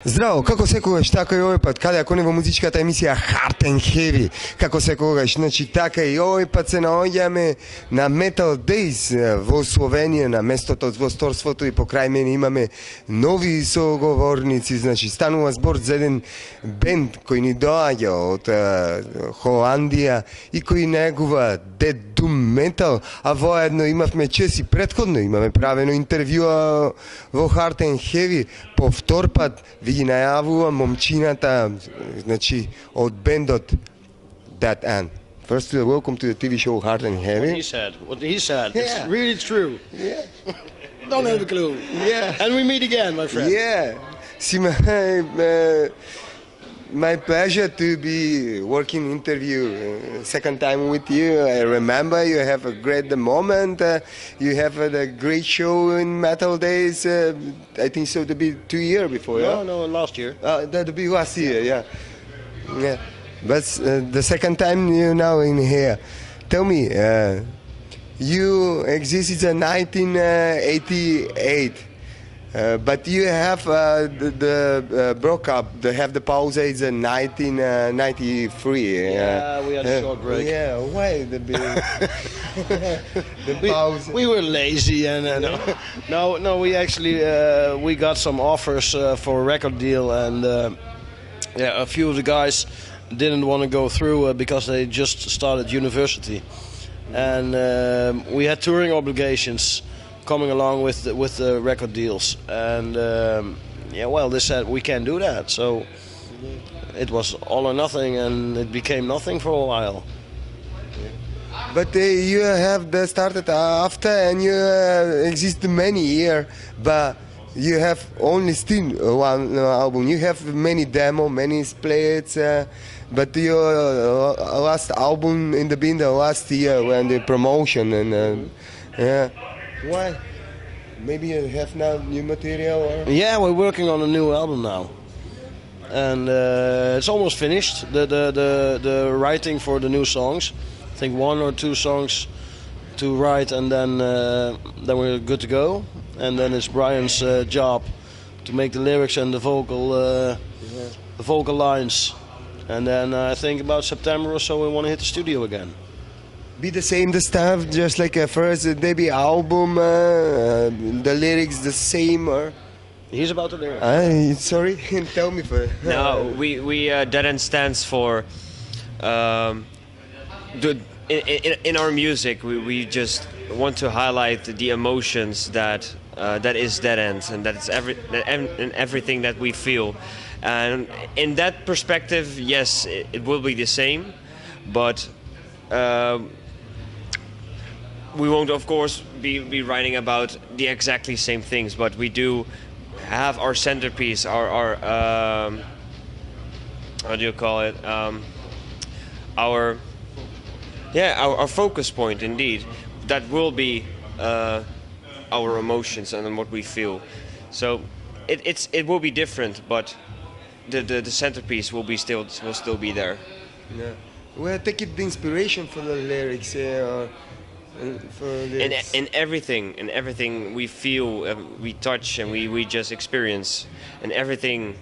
Zdravo, kako sekuješ, tako i ovaj put, kada koneva muzičkата емисија Hard and Heavy, kako sekuješ, znači така и ovaj put се наоѓаме на Metal Days во Словенија, на местото во Сторството и покрај мене имаме нови соговорници, значи станува збор за еден бенд кој ни доаѓа од Холандија и кој негува Dead Doom Metal, а воедно имавме чест и претходно имаме правено интервјуа во Hard and Heavy, по втор пат ви ги најавува момчината, значи, од бендот Dead End. First, welcome to the TV show Hard and Heavy. What he said, Yeah. it's really true. Yeah. Don't have a clue. Yeah. And we meet again, my friend. Yeah. See, my pleasure to be working interview second time with you. I remember you have a great moment. You have a great show in Metal Days. I think so to be 2 years before. No, last year. That be last year. Yeah. Yeah. But the second time you now in here. Tell me, you existed in 1988. But you have the broke up. They have the pause is in 1993. Yeah, we had a short break. Yeah, why the big the pause? We were lazy and no, we actually we got some offers for a record deal, and a few of the guys didn't want to go through because they just started university, and we had touring obligations coming along with the record deals, and they said we can't do that, so it was all or nothing, and it became nothing for a while. But you have started after, and you exist many years, but you have only still one album. You have many demo, many splits, but your last album in the band last year when the promotion and yeah. Why? Maybe you have now new material or? Yeah, we're working on a new album now, and it's almost finished. The writing for the new songs, I think 1 or 2 songs to write, and then we're good to go. And then it's Brian's job to make the lyrics and the vocal lines. And then I think about September or so we want to hit the studio again. Be the same the stuff, just like a first debut album, the lyrics the same, or? He's about the lyrics. Sorry, tell me for. No, we Dead End stands for. In our music, we just want to highlight the emotions that is Dead End, and that's everything that we feel. And in that perspective, yes, it will be the same, but. We won't, of course, be writing about the exactly same things, but we do have our centerpiece, our how do you call it? Our focus point, indeed. That will be our emotions and what we feel. So it will be different, but the centerpiece will still be there. Yeah. Where take it the inspiration for the lyrics? In everything we feel, we touch, and we just experience, and everything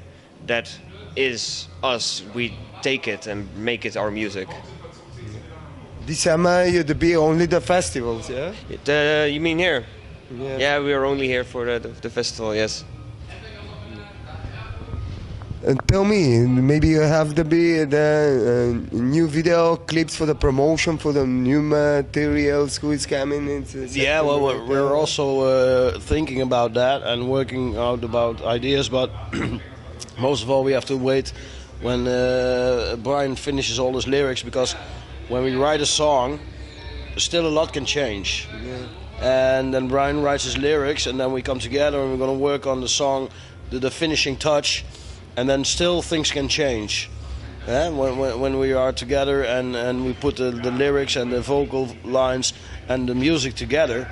that is us, we take it and make it our music. This summer you'd be only the festivals, yeah? You mean here? Yeah. Yeah, we are only here for the festival, yes. Tell me, maybe you have the new video clips for the promotion for the new materials who is coming. Yeah, well, we're also thinking about that and working out about ideas, but most of all we have to wait when Brian finishes all his lyrics, because when we write a song, still a lot can change. Yeah. And then Brian writes his lyrics, and then we come together and we're going to work on the song, the finishing touch. And then still things can change. When we are together and we put the lyrics and the vocal lines and the music together,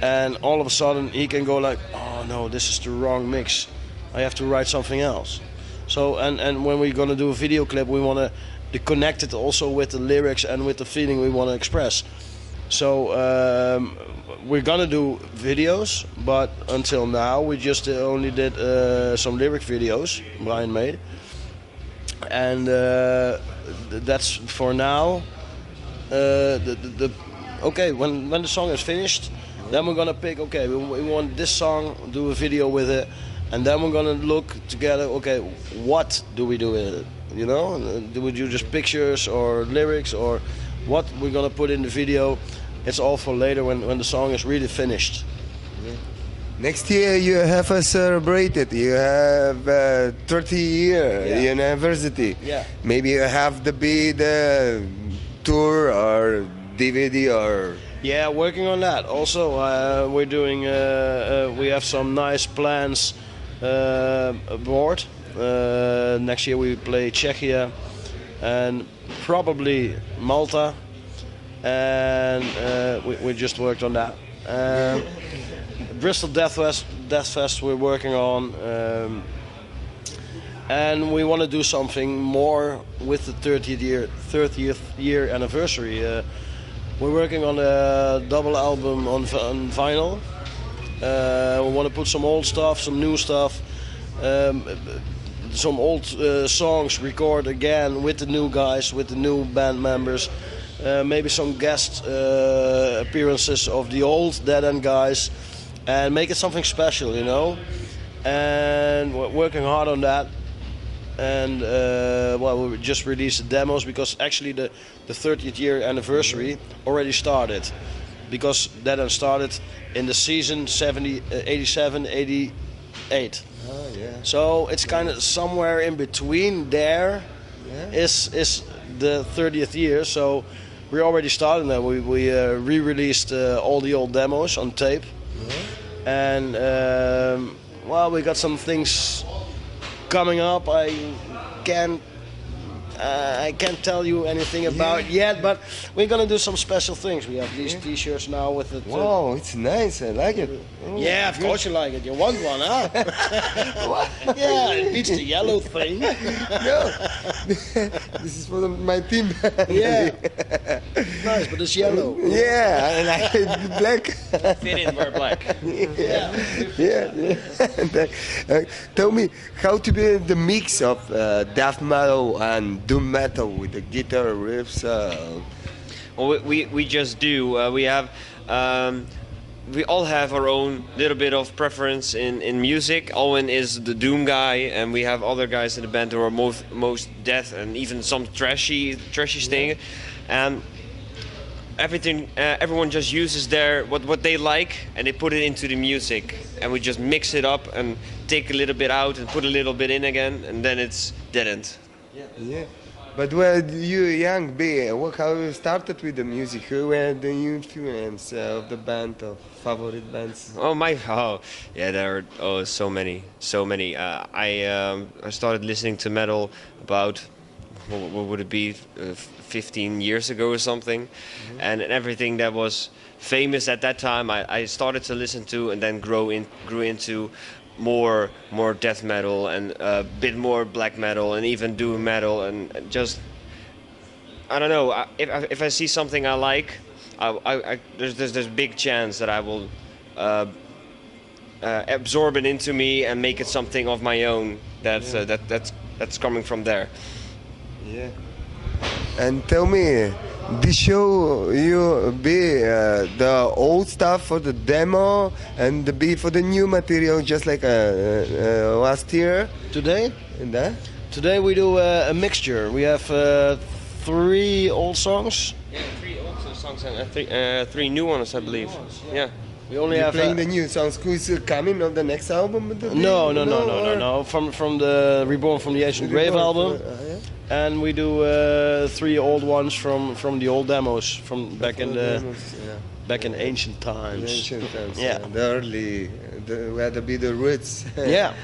and all of a sudden he can go like, oh no, this is the wrong mix. I have to write something else. So and when we're gonna do a video clip, we want to connect it also with the lyrics and with the feeling we want to express. So we're gonna do videos, but until now we just only did some lyric videos Brian made, and that's for now. Okay, when the song is finished, then we're gonna pick. Okay, we want this song, do a video with it, and then we're gonna look together. Okay, what do we do with it? You know, do we do just pictures or lyrics or what we're gonna put in the video? It's all for later when the song is really finished. Next year you have celebrated. You have 30-year university. Yeah. Maybe you have to be the tour or DVD or. Yeah, working on that. Also, we're doing. We have some nice plans abroad. Next year we play Czechia and probably Malta, and we just worked on that. Bristol Death Fest we're working on, and we want to do something more with the 30th year anniversary. We're working on a double album on vinyl. We want to put some old stuff, some new stuff, some old songs, record again with the new guys, with the new band members. Maybe some guest appearances of the old Dead End guys, and make it something special, you know. And we're working hard on that. And well, we just released the demos because actually the 30th year anniversary already started, because Dead End started in the season 87, 88. Oh, yeah. So it's kind of somewhere in between there. Is the 30th year. So we already started that. We re-released all the old demos on tape, and well, we got some things coming up. I can't tell you anything about yet, but we're gonna do some special things. We have these T-shirts now with the. Wow, it's nice. I like it. Oh, yeah, of course you like it. You want one, huh? Yeah, it beats the yellow thing. No, this is for my team. Yeah, nice, but it's yellow. Yeah, I like it black. Fit in, wear black. Yeah. Tell me how to be the mix of death metal and doom metal with the guitar riffs. Well, we just do. We have. We all have our own little bit of preference in music. Owen is the doom guy, and we have other guys in the band who are most death and even some trashy thing. And everyone just uses what they like, and they put it into the music, and we just mix it up and take a little bit out and put a little bit in again, and then it's Dead End. Yeah. But when you young B, how you started with the music? Who were the influence of the band, of favorite bands? Yeah, there are so many. I started listening to metal about what would it be, 15 years ago or something, and everything that was famous at that time I started to listen to, and then grew into more death metal and a bit more black metal and even doom metal, and just I don't know, if I see something I like, there's a big chance that I will absorb it into me and make it something of my own that's coming from there. Yeah. And tell me, this show you be the old stuff for the demo and the be for the new material, just like last year. Today? And that? Today we do a mixture. We have 3 old songs. Yeah, 3 old songs and 3 new ones, I believe. Yeah. We only You're have playing the new songs. Who's coming on the next album? No. From the Reborn from the Ancient Grave album. And we do 3 old ones from the old demos from back in ancient times. Yeah. The early, where to be the roots. Yeah.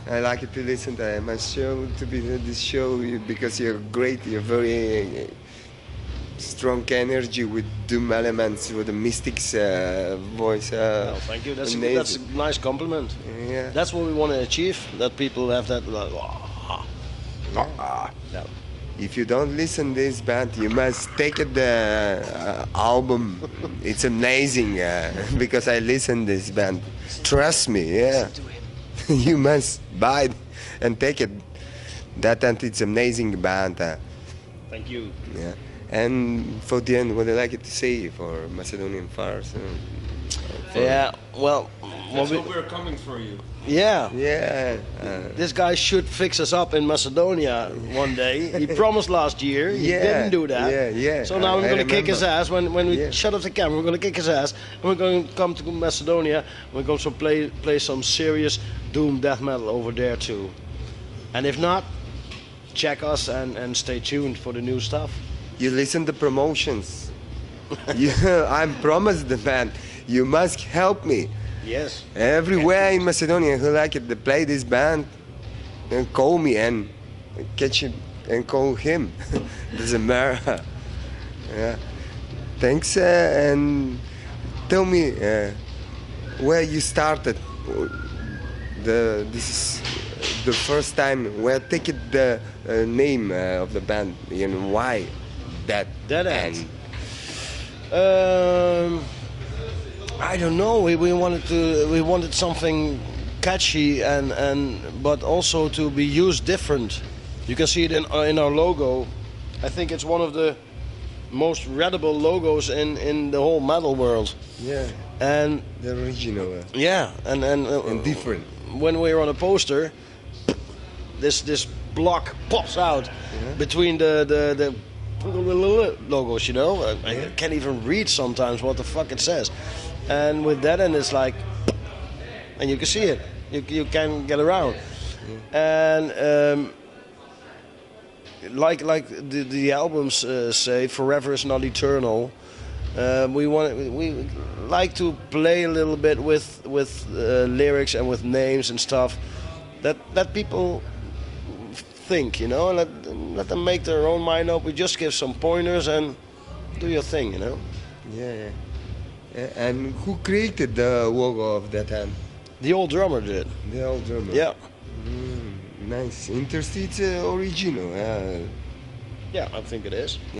I like it to listen to my show, to be this show, because you're great. You're very strong energy with doom elements, with the Mystics voice. Well, thank you. That's a nice compliment. Yeah. That's what we want to achieve. That people have that. Yeah. if you don't listen this band, you must take it the album. It's amazing because I listen this band. Trust me, yeah. You must buy it and take it. That and it's amazing band. Thank you. Yeah. And for the end, what I like to say for Macedonian Farce. Yeah, well, That's what we're coming for you. yeah. Yeah. This guy should fix us up in Macedonia one day. He promised last year. He Yeah, didn't do that. yeah. So now we're I going to kick his remember. ass. When we Yeah. shut off the camera, we're going to kick his ass. And we're going to come to Macedonia. We're going to play some serious doom death metal over there too. And if not, check us and stay tuned for the new stuff. You listen to promotions. I'm promised the band. You must help me. Yes. Everywhere in Macedonia who like it, they play this band and call me and catch him and call him. This is America. Yeah. Thanks and tell me where you started. This is the first time where take it the name of the band and why that Dead End. I don't know. We wanted something catchy and but also to be used different. You can see it in our logo. I think it's one of the most readable logos in the whole metal world. Yeah, And the original yeah, and different. when we're on a poster, this block pops out between the logos, you know. I can't even read sometimes what the fuck it says. And with that, and it's like, and you can see it. You can get around. And like the albums say, forever is not eternal. We like to play a little bit with lyrics and with names and stuff that people think, you know, and let them make their own mind up. We just give some pointers and do your thing, you know. Yeah. And who created the logo of that hand? The old drummer did. The old drummer. Yeah. Nice. Interesting. It's original. Yeah, I think it is.